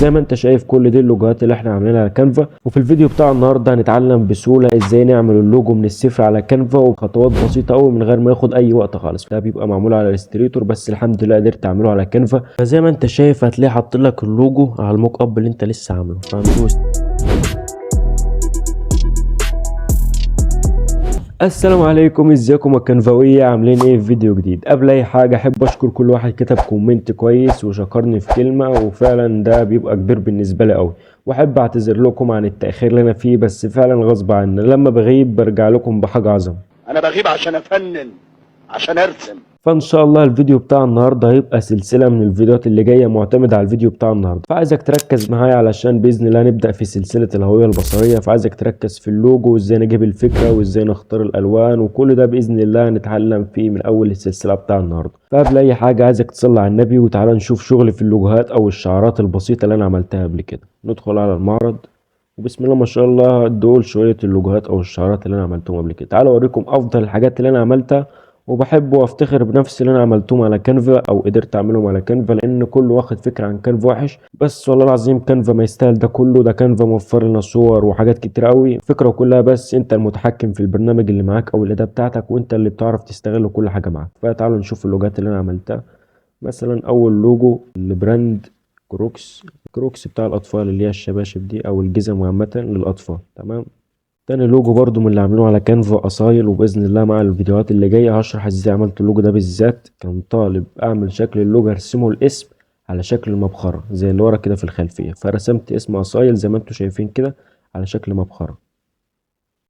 فزي ما انت شايف كل دي اللوجوهات اللي احنا عاملينها على كانفا. وفي الفيديو بتاع النهارده هنتعلم بسهوله ازاي نعمل اللوجو من الصفر على كانفا وبخطوات بسيطه قوي من غير ما ياخد اي وقت خالص. ده بيبقى معمول على الاستريتور بس الحمد لله قدرت اعمله على كانفا. فزي ما انت شايف هتلاقي حاطط لك اللوجو على الموك اب اللي انت لسه عامله. فهندوس. السلام عليكم، ازيكم يا كنفاوية؟ عاملين ايه في فيديو جديد؟ قبل اي حاجة احب اشكر كل واحد كتب كومنت كويس وشكرني في كلمة، وفعلا ده بيبقى كبير بالنسبة لي قوي. واحب اعتذر لكم عن التأخير اللي انا فيه، بس فعلا غصب عني لما بغيب برجع لكم بحاجة عظمة. انا بغيب عشان افنن، عشان ارسم. فان شاء الله الفيديو بتاع النهارده هيبقى سلسله من الفيديوهات اللي جايه معتمده على الفيديو بتاع النهارده. فعايزك تركز معايا علشان باذن الله نبدا في سلسله الهويه البصريه. فعايزك تركز في اللوجو وازاي نجيب الفكره وازاي نختار الالوان، وكل ده باذن الله نتعلم فيه من اول السلسله بتاع النهارده. فقبل اي حاجه عايزك تصلي على النبي وتعالى نشوف شغلي في اللوجوهات او الشعارات البسيطه اللي انا عملتها قبل كده. ندخل على المعرض وبسم الله ما شاء الله دول شويه اللوجوهات او الشعارات اللي انا عملتهم قبل كده. تعالوا اوريكم افضل الحاجات اللي انا عملتها، وبحب وافتخر بنفسي اللي انا عملتهم على كانفا او قدرت اعملهم على كانفا، لان كل واخد فكره عن كانفا وحش. بس والله العظيم كانفا ما يستاهل ده كله. ده كانفا موفر لنا صور وحاجات كتير قوي. الفكره كلها بس انت المتحكم في البرنامج اللي معاك او الاداه بتاعتك، وانت اللي بتعرف تستغل كل حاجه معاك. فتعالوا نشوف اللوجات اللي انا عملتها. مثلا اول لوجو لبراند كروكس. كروكس بتاع الاطفال اللي هي الشباشب دي او الجزم عامه للاطفال. تمام. تاني لوجو برضو من اللي عاملينه على كانفا اصايل، وباذن الله مع الفيديوهات اللي جايه هشرح ازاي عملت اللوجو ده بالذات. كان طالب اعمل شكل اللوجو ارسمه الاسم على شكل مبخره زي اللي ورا كده في الخلفيه، فرسمت اسم اصايل زي ما انتم شايفين كده على شكل مبخره.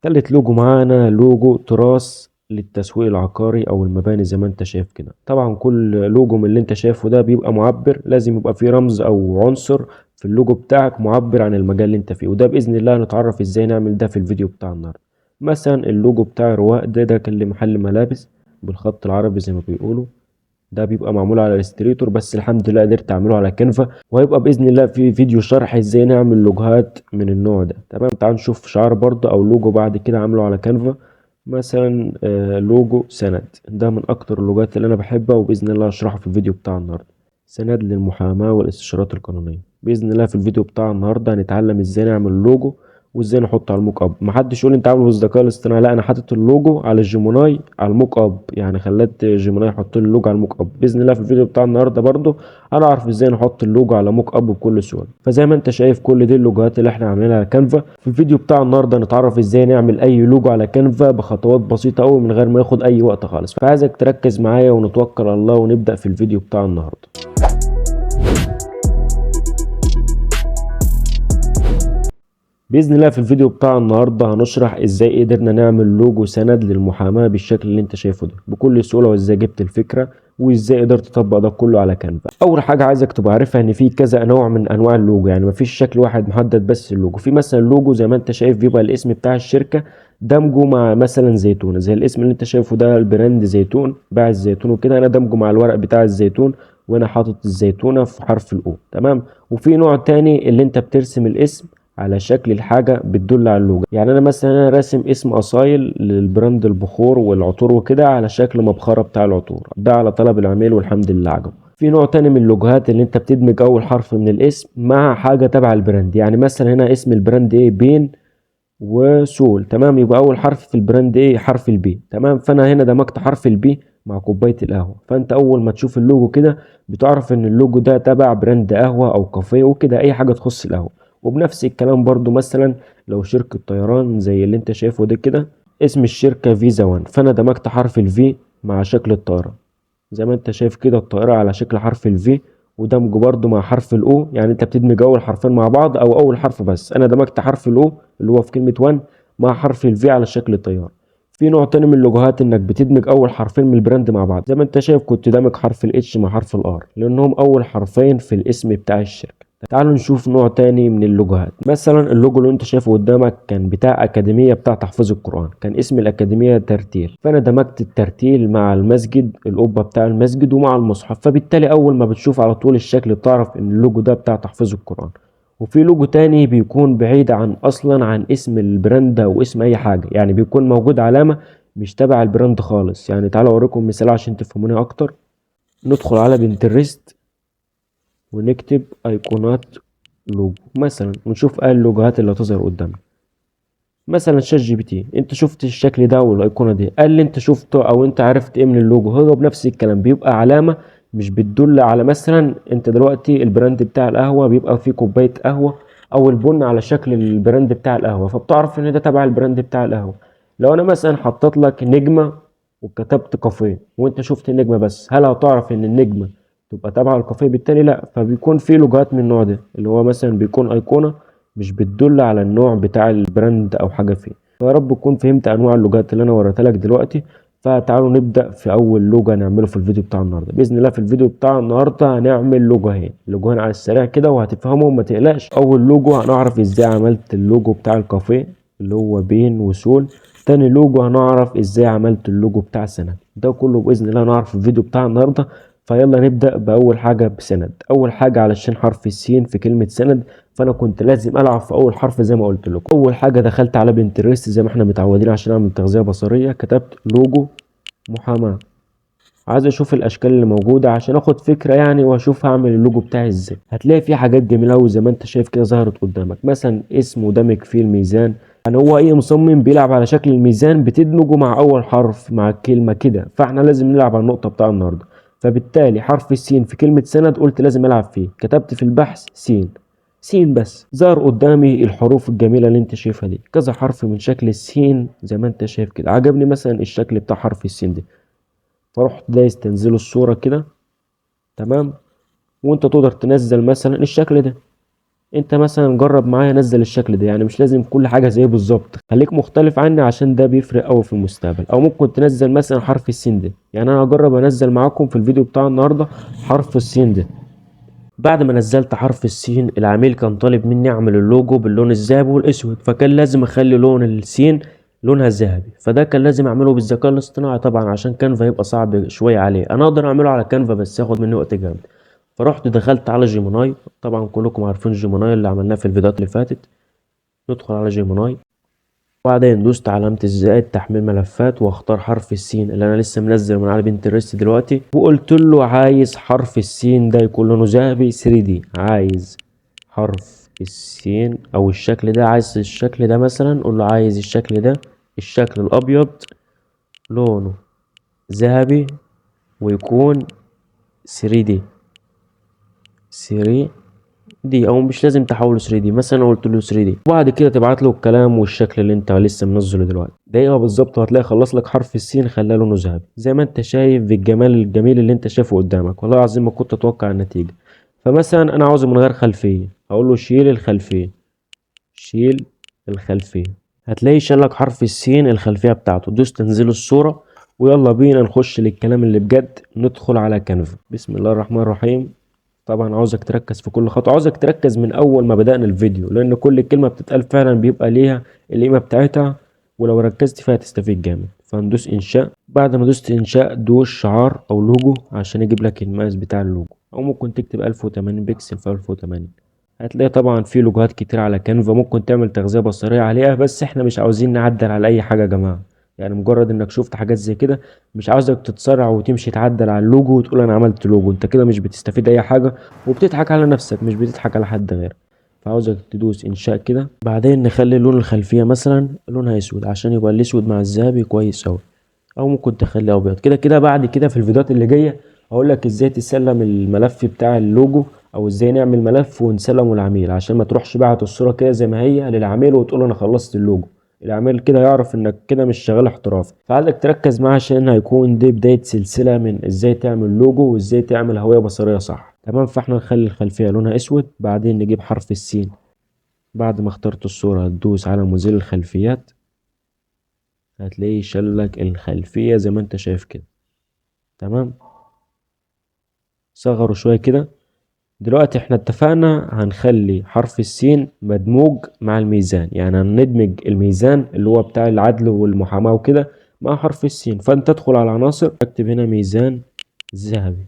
تالت لوجو معانا لوجو تراث للتسويق العقاري او المباني زي ما انت شايف كده. طبعا كل لوجو من اللي انت شايفه ده بيبقى معبر، لازم يبقى فيه رمز او عنصر في اللوجو بتاعك معبر عن المجال اللي انت فيه، وده باذن الله هنتعرف ازاي نعمل ده في الفيديو بتاع النهارده. مثلا اللوجو بتاع رواق ده كان لمحل ملابس بالخط العربي زي ما بيقولوا. ده بيبقى معمول على الاستريتور بس الحمد لله قدرت اعمله على كانفا، وهيبقى باذن الله في فيديو شرح ازاي نعمل لوجوهات من النوع ده. تمام. تعال نشوف شعار برضه او لوجو بعد كده عامله على كانفا. مثلا لوجو سند. ده من اكتر اللوجات اللي انا بحبها، وباذن الله هشرحه في الفيديو بتاع النهارده. سند للمحاماه والاستشارات القانونيه. باذن الله في الفيديو بتاع النهارده هنتعلم ازاي نعمل لوجو وازاي نحطه على الموك اب. محدش يقول انت عامله بالذكاء الاصطناعي، لا انا حاطط اللوجو على الجيموناي على الموك اب، يعني خليت جيموناي يحط لي اللوجو على الموك اب. باذن الله في الفيديو بتاع النهارده برضو هنعرف ازاي نحط اللوجو على موك اب بكل سهوله. فزي ما انت شايف كل دي اللوجوهات اللي احنا عاملينها على كانفا. في الفيديو بتاع النهارده نتعرف ازاي نعمل اي لوجو على كانفا بخطوات بسيطه قوي من غير ما ياخد اي وقت خالص. فعايزك تركز معايا ونتوكل على الله ونبدا في الفيديو بتاع النهارده. باذن الله في الفيديو بتاع النهارده هنشرح ازاي قدرنا نعمل لوجو سند للمحاماه بالشكل اللي انت شايفه ده بكل سهوله، وازاي جبت الفكره وازاي قدرت تطبق ده كله على كانفا. اول حاجه عايزك تبقى عارفها ان في كذا نوع من انواع اللوجو، يعني مفيش شكل واحد محدد بس اللوجو. في مثلا لوجو زي ما انت شايف بيبقى الاسم بتاع الشركه دمجه مع مثلا زيتونه، زي الاسم اللي انت شايفه ده البراند زيتون باع الزيتون وكده، انا دمجه مع الورق بتاع الزيتون وانا حاطط الزيتونه في حرف الاو. تمام. وفي نوع تاني اللي انت بترسم الاسم على شكل الحاجة بتدل على اللوجو. يعني انا مثلا انا راسم اسم اصايل للبراند البخور والعطور وكده على شكل مبخرة بتاع العطور، ده على طلب العميل والحمد لله عجبه. في نوع تاني من اللوجوهات اللي انت بتدمج اول حرف من الاسم مع حاجة تبع البراند، يعني مثلا هنا اسم البراند ايه بين وسول. تمام. يبقى اول حرف في البراند ايه حرف البي. تمام. فانا هنا دمجت حرف البي مع كوبايه القهوه. فانت اول ما تشوف اللوجو كده بتعرف ان اللوجو ده تبع براند قهوه او كافيه وكده، اي حاجه تخص القهوه. وبنفس الكلام برضو مثلا لو شركه طيران زي اللي انت شايفه ده كده اسم الشركه فيزا وان، فانا دمجت حرف الفي مع شكل الطياره زي ما انت شايف كده الطائرة على شكل حرف الفي، ودمجه برضو مع حرف الاو. يعني انت بتدمج اول حرفين مع بعض او اول حرف بس. انا دمجت حرف الاو اللي هو في كلمة وان مع حرف الفي على شكل طيار. في نوع تاني من اللوجوهات انك بتدمج اول حرفين من البراند مع بعض، زي ما انت شايف كنت دامج حرف الاتش مع حرف الار لانهم اول حرفين في الاسم بتاع الشركة. تعالوا نشوف نوع تاني من اللوجوهات. مثلا اللوجو اللي انت شايفه قدامك كان بتاع اكاديمية بتاع تحفيظ القرآن، كان اسم الاكاديمية ترتيل، فانا دمجت الترتيل مع المسجد القبة بتاع المسجد ومع المصحف، فبالتالي اول ما بتشوف على طول الشكل بتعرف ان اللوجو ده بتاع تحفيظ القرآن. وفي لوجو تاني بيكون بعيد عن اصلا عن اسم البراند او اسم اي حاجة، يعني بيكون موجود علامة مش تبع البراند خالص. يعني تعالوا اوريكم مثال عشان تفهموني اكتر. ندخل على بنترست ونكتب ايقونات لوجو مثلا، ونشوف ايه اللوجوهات اللي هتظهر قدامنا. مثلا شات جي بي تي، انت شفت الشكل ده والايقونه دي، قال لي انت شفته او انت عرفت ايه من اللوجو؟ هو بنفس الكلام، بيبقى علامه مش بتدل على، مثلا انت دلوقتي البراند بتاع القهوه بيبقى فيه كوبايه قهوه او البن على شكل البراند بتاع القهوه، فبتعرف ان ده تبع البراند بتاع القهوه. لو انا مثلا حطيت لك نجمه وكتبت كافيه وانت شفت النجمه بس، هل هتعرف ان النجمه تبقى تبع الكافيه؟ بالتالي لا. فبيكون في لوجوهات من النوع ده اللي هو مثلا بيكون ايقونه مش بتدل على النوع بتاع البراند او حاجه فيه. فيا رب تكون فهمت انواع اللوجات اللي انا وريتها لك دلوقتي. فتعالوا نبدا في اول لوجو هنعمله في الفيديو بتاع النهارده. باذن الله في الفيديو بتاع النهارده هنعمل لوجوهين على السريع كده وهتفهمهم ما تقلقش. اول لوجو هنعرف ازاي عملت اللوجو بتاع الكافيه اللي هو بين وسول. تاني لوجو هنعرف ازاي عملت اللوجو بتاع سند. ده كله باذن الله هنعرف في الفيديو بتاع النهارده. فيلا نبدا باول حاجه بسند. اول حاجه علشان حرف السين في كلمه سند، فانا كنت لازم العب في اول حرف زي ما قلت لكم. اول حاجه دخلت على بنترست زي ما احنا متعودين عشان اعمل تغذيه بصريه، كتبت لوجو محاماه. عايز اشوف الاشكال اللي موجوده عشان اخد فكره يعني، واشوف هعمل اللوجو بتاعي ازاي. هتلاقي في حاجات جميله قوي زي ما انت شايف كده ظهرت قدامك، مثلا اسم ودمج فيه الميزان. يعني هو اي مصمم بيلعب على شكل الميزان بتدمجه مع اول حرف مع الكلمه كده، فاحنا لازم نلعب على النقطه بتاع النهارده. فبالتالي حرف السين في كلمه سند قلت لازم العب فيه، كتبت في البحث سين. سين بس ظهر قدامي الحروف الجميله اللي انت شايفها دي، كذا حرف من شكل السين زي ما انت شايف كده. عجبني مثلا الشكل بتاع حرف السين ده، فرحت دايس تنزيل الصورة كده. تمام. وانت تقدر تنزل مثلا الشكل ده. انت مثلا جرب معايا نزل الشكل ده، يعني مش لازم كل حاجة زيه بالظبط، خليك مختلف عني عشان ده بيفرق قوي في المستقبل. او ممكن تنزل مثلا حرف السين ده، يعني انا هجرب انزل معاكم في الفيديو بتاع النهاردة حرف السين ده. بعد ما نزلت حرف السين، العميل كان طالب مني اعمل اللوجو باللون الذهبي والاسود، فكان لازم اخلي لون السين لونها ذهبي، فده كان لازم اعمله بالذكاء الاصطناعي طبعا عشان كانفا يبقى صعب شويه عليه. انا اقدر اعمله على كانفا بس ياخد مني وقت جامد. فرحت دخلت على جيميناي، طبعا كلكم عارفين جيميناي اللي عملناه في الفيديوهات اللي فاتت. ندخل على جيميناي، وبعدين دوست علامة الزائد تحميل ملفات، واختار حرف السين اللي انا لسه منزله من على بنترست دلوقتي، وقلت له عايز حرف السين ده يكون لونه ذهبي 3D. عايز حرف السين او الشكل ده، عايز الشكل ده مثلا، قول له عايز الشكل ده، الشكل الابيض لونه ذهبي ويكون 3D. 3D او مش لازم تحوله 3D، مثلا قلت له 3D. وبعد كده تبعت له الكلام والشكل اللي انت لسه منزله دلوقتي. دقيقه بالظبط وهتلاقي خلص لك حرف السين خلاه لونه ذهبي زي ما انت شايف بالجمال الجميل اللي انت شايفه قدامك. والله العظيم ما كنت اتوقع النتيجه. فمثلا انا عاوزه من غير خلفيه، هقول له شيل الخلفيه. شيل الخلفيه. هتلاقي شالك حرف السين الخلفيه بتاعته. دوس تنزيل الصوره، ويلا بينا نخش للكلام اللي بجد. ندخل على كانفا. بسم الله الرحمن الرحيم. طبعا عاوزك تركز في كل خطوة، عاوزك تركز من أول ما بدأنا الفيديو، لأن كل كلمة بتتقال فعلا بيبقى ليها القيمة بتاعتها، ولو ركزت فيها تستفيد جامد. فندوس إنشاء. بعد ما دوست إنشاء دوس شعار أو لوجو عشان يجيب لك المقاس بتاع اللوجو، أو ممكن تكتب 1080 بكسل في 1080. هتلاقي طبعا في لوجوهات كتير على كانفا ممكن تعمل تغذية بصرية عليها، بس احنا مش عاوزين نعدل على أي حاجة يا جماعة. يعني مجرد انك شفت حاجات زي كده، مش عاوزك تتسرع وتمشي تعدل على اللوجو وتقول انا عملت لوجو. انت كده مش بتستفيد اي حاجة، وبتضحك على نفسك مش بتضحك على حد غيرك. فعاوزك تدوس انشاء كده. بعدين نخلي لون الخلفية مثلا لونها اسود عشان يبقى الاسود مع الذهبي كويس اوي، او ممكن تخليه ابيض. كده كده بعد كده في الفيديوهات اللي جاية هقول لك ازاي تسلم الملف بتاع اللوجو، او ازاي نعمل ملف ونسلمه للعميل، عشان ما تروحش باعت الصورة كده زي ما هي للعميل وتقول له انا خلصت اللوجو. العميل كده يعرف انك كده مش شغال احترافي. فعايزك تركز معاه عشان هيكون دي بداية سلسلة من ازاي تعمل لوجو وازاي تعمل هوية بصرية صح. تمام. فاحنا نخلي الخلفية لونها اسود. بعدين نجيب حرف السين. بعد ما اخترت الصورة هتدوس على مزيل الخلفيات، هتلاقيه شلك الخلفية زي ما انت شايف كده. تمام. صغره شوية كده. دلوقتي احنا اتفقنا هنخلي حرف السين مدموج مع الميزان، يعني هندمج الميزان اللي هو بتاع العدل والمحاماة وكده مع حرف السين. فانت تدخل على عناصر، اكتب هنا ميزان ذهبي،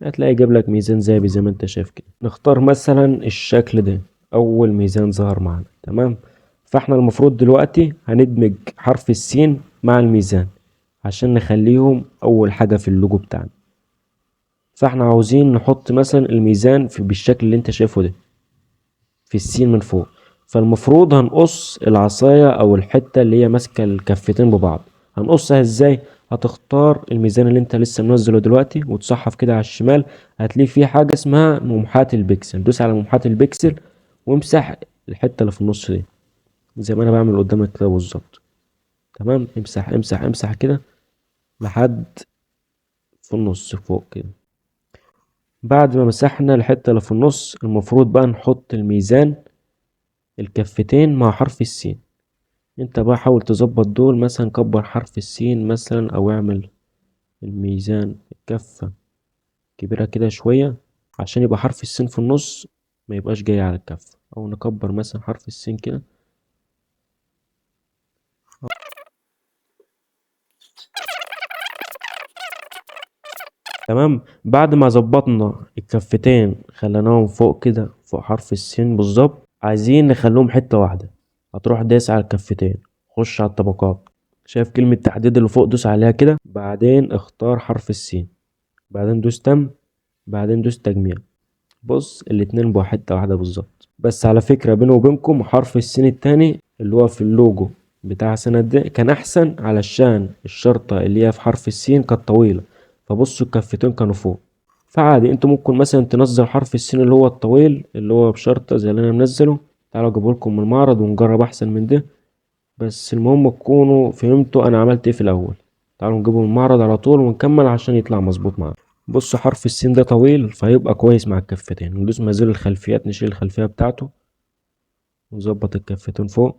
هتلاقي جاب لك ميزان ذهبي زي ما انت شايف كده. نختار مثلا الشكل ده، اول ميزان ظهر معنا. تمام. فاحنا المفروض دلوقتي هندمج حرف السين مع الميزان عشان نخليهم اول حاجة في اللوجو بتاعنا. فاحنا عاوزين نحط مثلا الميزان بالشكل اللي انت شايفه ده في السين من فوق. فالمفروض هنقص العصاية او الحتة اللي هي ماسكة الكفتين ببعض. هنقصها ازاي؟ هتختار الميزان اللي انت لسه منزله دلوقتي وتصحف كده على الشمال، هتلاقي فيه حاجة اسمها ممحاة البكسل. دوس على ممحاة البكسل وامسح الحتة اللي في النص دي زي ما انا بعمل قدامك كده بالظبط. تمام، امسح امسح امسح كده لحد في النص فوق كده. بعد ما مسحنا الحتة اللي في النص، المفروض بقى نحط الميزان الكفتين مع حرف السين. انت بقى حاول تظبط دول، مثلا كبر حرف السين مثلا، او اعمل الميزان الكفة كبيرة كده شوية عشان يبقى حرف السين في النص، ما يبقاش جاي على الكفة. او نكبر مثلا حرف السين كده. تمام، بعد ما ظبطنا الكفتين خليناهم فوق كده فوق حرف السين بالظبط، عايزين نخليهم حتة واحدة. هتروح دايس على الكفتين، خش على الطبقات، شايف كلمة تحديد اللي فوق؟ دوس عليها كده، بعدين اختار حرف السين، بعدين دوس تم، بعدين دوس تجميع. بص الاتنين بقوا حتة واحدة بالظبط. بس على فكرة بيني وبينكم، حرف السين التاني اللي هو في اللوجو بتاع سند ده كان أحسن، علشان الشرطة اللي هي في حرف السين كانت طويلة، فبصوا الكفتين كانوا فوق. فعادي انتوا ممكن مثلا تنزل حرف السين اللي هو الطويل اللي هو بشرطة زي اللي أنا منزله. تعالوا أجيبهولكم من المعرض ونجرب أحسن من ده. بس المهم تكونوا فهمتوا أنا عملت ايه في الأول. تعالوا نجيبه من المعرض على طول ونكمل عشان يطلع مظبوط معانا. بصوا حرف السين ده طويل فهيبقى كويس مع الكفتين. ندوس مزيل الخلفيات، نشيل الخلفية بتاعته ونظبط الكفتين فوق.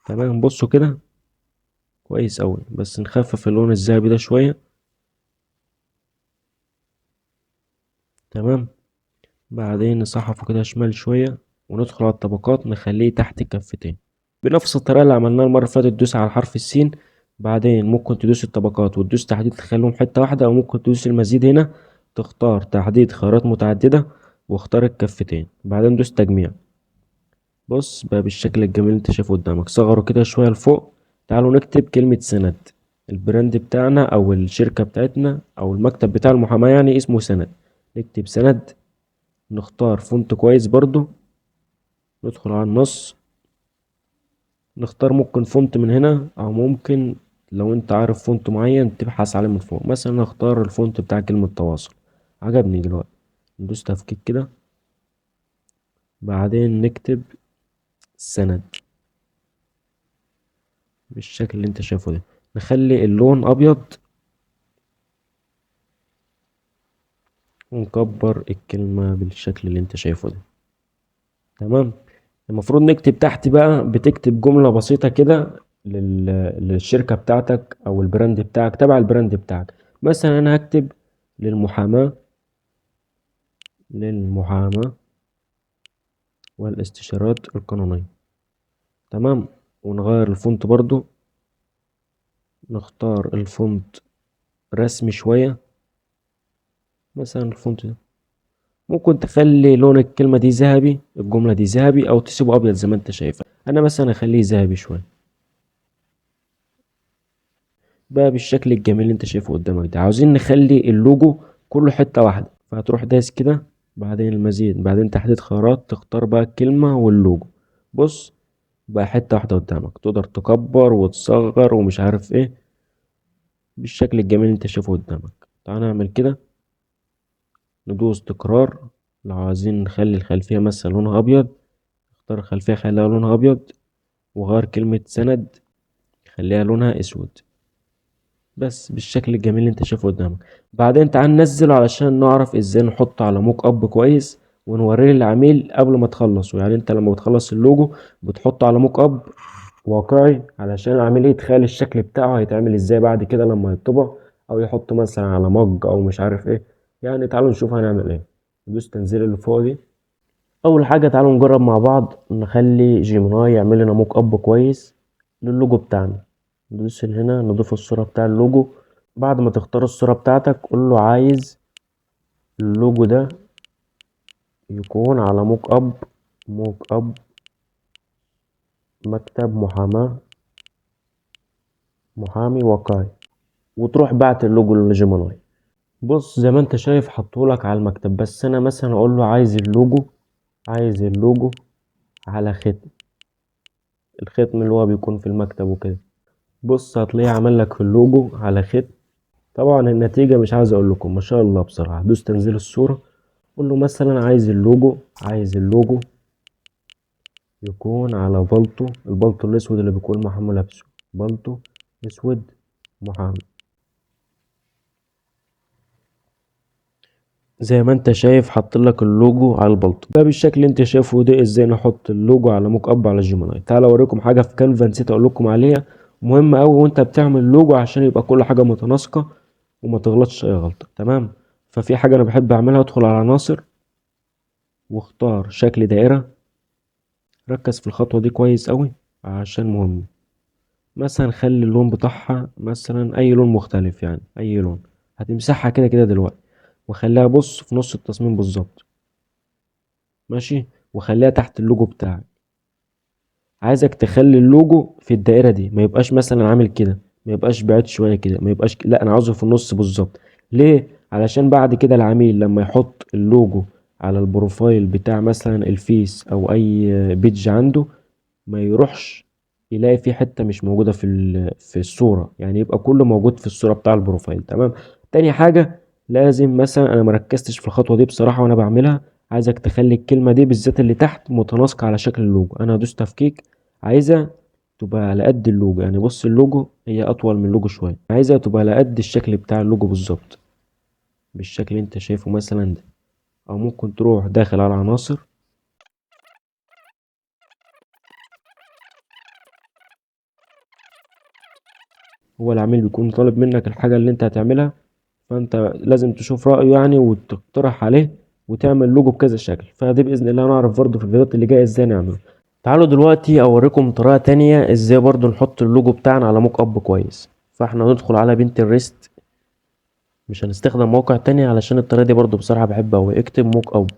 تمام، بصوا كده كويس أوي، بس نخفف اللون الذهبي ده شوية. تمام، بعدين نصحفه كده شمال شوية وندخل على الطبقات نخليه تحت الكفتين بنفس الطريقة اللي عملناها المرة اللي فاتت. تدوس على حرف السين، بعدين ممكن تدوس الطبقات وتدوس تحديد تخليهم حتة واحدة، أو ممكن تدوس المزيد هنا تختار تحديد خيارات متعددة واختار الكفتين، بعدين دوس تجميع. بص بقى بالشكل الجميل اللي انت شايفه قدامك. صغره كده شوية لفوق. تعالوا نكتب كلمة سند. البراند بتاعنا أو الشركة بتاعتنا أو المكتب بتاع المحاماة يعني اسمه سند. نكتب سند، نختار فونت كويس برضو، ندخل على النص، نختار ممكن فونت من هنا، او ممكن لو انت عارف فونت معين تبحث عليه من فوق. مثلا نختار الفونت بتاع كلمة تواصل، عجبني دلوقتي. ندوس تفكيك كده، بعدين نكتب سند بالشكل اللي انت شايفه ده. نخلي اللون ابيض ونكبر الكلمة بالشكل اللي انت شايفه ده. تمام، المفروض نكتب تحت بقى، بتكتب جملة بسيطة كده للشركة بتاعتك أو البراند بتاعك تبع البراند بتاعك. مثلا أنا هكتب للمحاماة، للمحاماة والاستشارات القانونية. تمام، ونغير الفونت برضو، نختار الفونت رسمي شوية، مثلا الفونت ده. ممكن تخلي لون الكلمة دي ذهبي، الجملة دي ذهبي، أو تسيبه أبيض زي ما أنت شايف. أنا مثلا أخليه ذهبي شوية بقى بالشكل الجميل اللي انت شايفه قدامك ده. عاوزين نخلي اللوجو كله حتة واحدة، فهتروح دايس كده، بعدين المزيد، بعدين تحديد خيارات، تختار بقى الكلمة واللوجو. بص بقى حتة واحدة قدامك، تقدر تكبر وتصغر ومش عارف ايه بالشكل الجميل اللي انت شايفه قدامك. تعال نعمل كده، ندوس تكرار. لو عايزين نخلي الخلفية مثلا لونها أبيض، اختار الخلفية خليها لونها أبيض، وغير كلمة سند خليها لونها أسود. بس بالشكل الجميل اللي انت شايفه قدامك. بعدين تعال ننزله علشان نعرف ازاي نحطه على موك اب كويس ونوريه للعميل قبل ما تخلصه. يعني انت لما بتخلص اللوجو بتحطه على موك اب واقعي علشان العميل يتخيل الشكل بتاعه هيتعمل ازاي بعد كده لما يطبع، او يحط مثلا على مج او مش عارف ايه. يعني تعالوا نشوف هنعمل ايه. ندوس تنزيل اللي فوق دي. اول حاجه تعالوا نجرب مع بعض نخلي جيميناي يعمل لنا موك اب كويس للوجو بتاعنا. ندوس هنا نضيف الصوره بتاع اللوجو. بعد ما تختار الصورة بتاعتك قول له عايز اللوجو ده يكون على موك اب، موك اب مكتب محاماة، محامي واقعي، وتروح بعت اللوجو لجيميناي. بص زي ما انت شايف حطولك على المكتب، بس انا مثلا اقول له عايز اللوجو، عايز اللوجو على ختم، الختم اللي هو بيكون في المكتب وكده. بص هتلاقيه عمل لك في اللوجو على ختم. طبعا النتيجة مش عايز اقول لكم ما شاء الله بصراحة. دوس تنزيل الصورة، قول له مثلا عايز اللوجو، عايز اللوجو يكون على بلطو، البلطو الاسود اللي بيكون محمد لابسه، بلطو اسود محمد. زي ما انت شايف حط لك اللوجو على البلطو ده بالشكل اللي انت شايفه ده. ازاي نحط اللوجو على موك اب على جيميناي؟ تعال اوريكم حاجه في كانفا نسيت اقول لكم عليها، مهمه قوي وانت بتعمل لوجو عشان يبقى كل حاجه متناسقه وما تغلطش اي غلطه. تمام، ففي حاجه انا بحب اعملها، ادخل على عناصر واختار شكل دائره. ركز في الخطوه دي كويس قوي عشان مهم. مثلا خلي اللون بتاعها مثلا اي لون مختلف، يعني اي لون. هتمسحها كده كده دلوقتي وخليها بص في نص التصميم بالظبط، ماشي، وخليها تحت اللوجو بتاعك. عايزك تخلي اللوجو في الدائرة دي، ما يبقاش مثلا عامل كده، ما يبقاش بعيد شوية كده، ما يبقاش لا انا عاوزه في النص بالظبط. ليه؟ علشان بعد كده العميل لما يحط اللوجو على البروفايل بتاع مثلا الفيس او اي بيج عنده، ما يروحش يلاقي في حتة مش موجودة في الصورة، يعني يبقى كله موجود في الصورة بتاع البروفايل. تمام. تاني حاجة، لازم مثلا انا مركزتش في الخطوة دي بصراحة وانا بعملها، عايزك تخلي الكلمة دي بالذات اللي تحت متناسقة على شكل اللوجو. انا هدوس تفكيك، عايزة تبقى على قد اللوجو، يعني بص اللوجو هي اطول من اللوجو شوية، عايزة تبقى على قد الشكل بتاع اللوجو بالظبط بالشكل اللي انت شايفه مثلا ده. او ممكن تروح داخل على عناصر، هو العميل بيكون طالب منك الحاجة اللي انت هتعملها، فانت لازم تشوف رأيه يعني وتقترح عليه وتعمل لوجو بكذا شكل. فدي بإذن الله نعرف برضو في الفيديوهات اللي جاية ازاي نعمله. تعالوا دلوقتي اوريكم طريقة تانية ازاي برضو نحط اللوجو بتاعنا على موك اب كويس. فاحنا ندخل على بنترست، مش هنستخدم موقع تاني علشان الطريقة دي برضو بصراحة بحبها اوي. اكتب موك اب،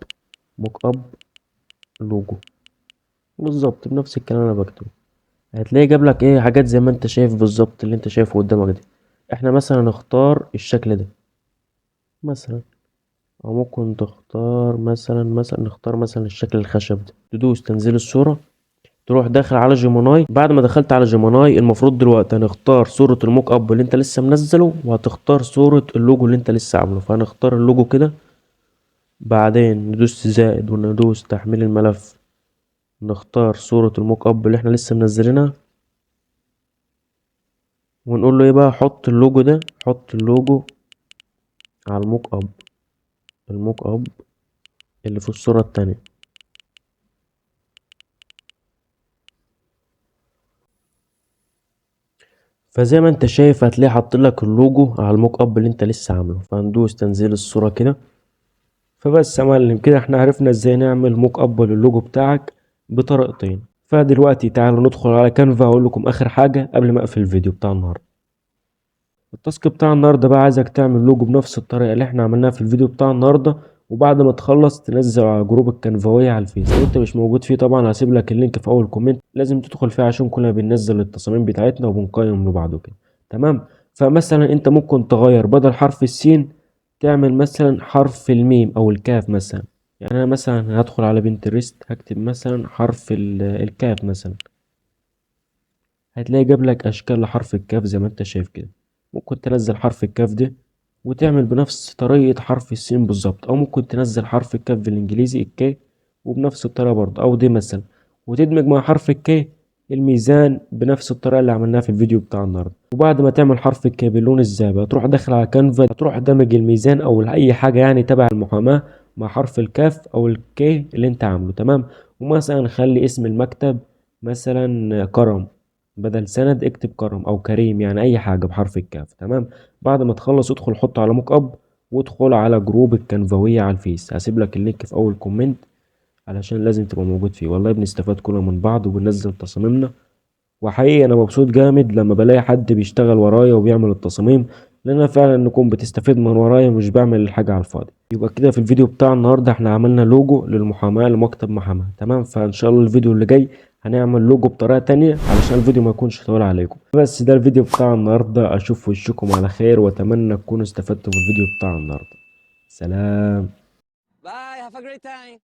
موك اب لوجو، بالظبط بنفس الكلام اللي انا بكتبه. هتلاقي جاب لك ايه حاجات زي ما انت شايف بالظبط اللي انت شايفه قدامك دي. احنا مثلا نختار الشكل ده مثلا، او ممكن تختار مثلا نختار مثلا الشكل الخشب ده. تدوس تنزيل الصورة، تروح داخل على جيميناي. بعد ما دخلت على جيميناي المفروض دلوقتي هنختار صورة الموك اب اللي انت لسه منزله، وهتختار صورة اللوجو اللي انت لسه عامله. فهنختار اللوجو كده، بعدين ندوس زائد وندوس تحميل الملف، نختار صورة الموك اب اللي احنا لسه منزلينها، ونقول له ايه بقى، حط اللوجو ده، حط اللوجو على الموك اب، الموك اب اللي في الصورة التانية. فزي ما انت شايف هتلاقيه حاط لك اللوجو على الموك اب اللي انت لسه عامله. فهندوس تنزيل الصورة كده. فبس يا معلم كده احنا عرفنا ازاي نعمل موك اب للوجو بتاعك بطريقتين. فدلوقتي تعالوا ندخل على كانفا اقول لكم اخر حاجة قبل ما اقفل الفيديو بتاع النهاردة. التاسك بتاع النهاردة بقى عايزك تعمل لوجو بنفس الطريقة اللي احنا عملناها في الفيديو بتاع النهاردة، وبعد ما تخلص تنزل على جروب الكنفاوية على الفيس. لو انت مش موجود فيه طبعا هسيب لك اللينك في اول كومنت، لازم تدخل فيه عشان كلنا بننزل التصاميم بتاعتنا وبنقيم لبعض وكده. تمام. فمثلا انت ممكن تغير بدل حرف السين تعمل مثلا حرف الميم او الكاف مثلا. يعني انا مثلا هدخل على بنترست هكتب مثلا حرف الكاف مثلا، هتلاقي جاب لك اشكال لحرف الكاف زي ما انت شايف كده. ممكن تنزل حرف الكاف ده وتعمل بنفس طريقة حرف السين بالظبط، او ممكن تنزل حرف الكاف بالانجليزي الكي وبنفس الطريقة برضه، او دي مثلا، وتدمج مع حرف الكي الميزان بنفس الطريقة اللي عملناها في الفيديو بتاع النهاردة. وبعد ما تعمل حرف الكي باللون الزابي هتروح داخل على كانفا، هتروح دمج الميزان او اي حاجة يعني تبع المحاماة مع حرف الكاف او الكي اللي انت عامله. تمام. ومثلا خلي اسم المكتب مثلا كرم، بدل سند اكتب كرم او كريم، يعني اي حاجة بحرف الكاف. تمام. بعد ما تخلص ادخل حطه على موك اب وادخل على جروب الكنفاوية على الفيس، هسيب لك اللينك في اول كومنت علشان لازم تبقى موجود فيه. والله بنستفاد كلنا من بعض وبننزل تصاميمنا، وحقيقي انا مبسوط جامد لما بلاقي حد بيشتغل ورايا وبيعمل التصاميم، لان انا فعلا نكون بتستفيد من ورايا مش بعمل الحاجة على الفاضي. يبقى كده في الفيديو بتاع النهاردة احنا عملنا لوجو للمحاماة لمكتب محاماة. تمام. فان شاء الله الفيديو اللي جاي هنعمل لوجو بطريقة تانية علشان الفيديو ما يكونش طويل عليكم. بس ده الفيديو بتاع النهاردة، اشوف وشكم على خير واتمنى تكونوا استفدتوا في الفيديو بتاع النهاردة. سلام. Bye. Have a great time.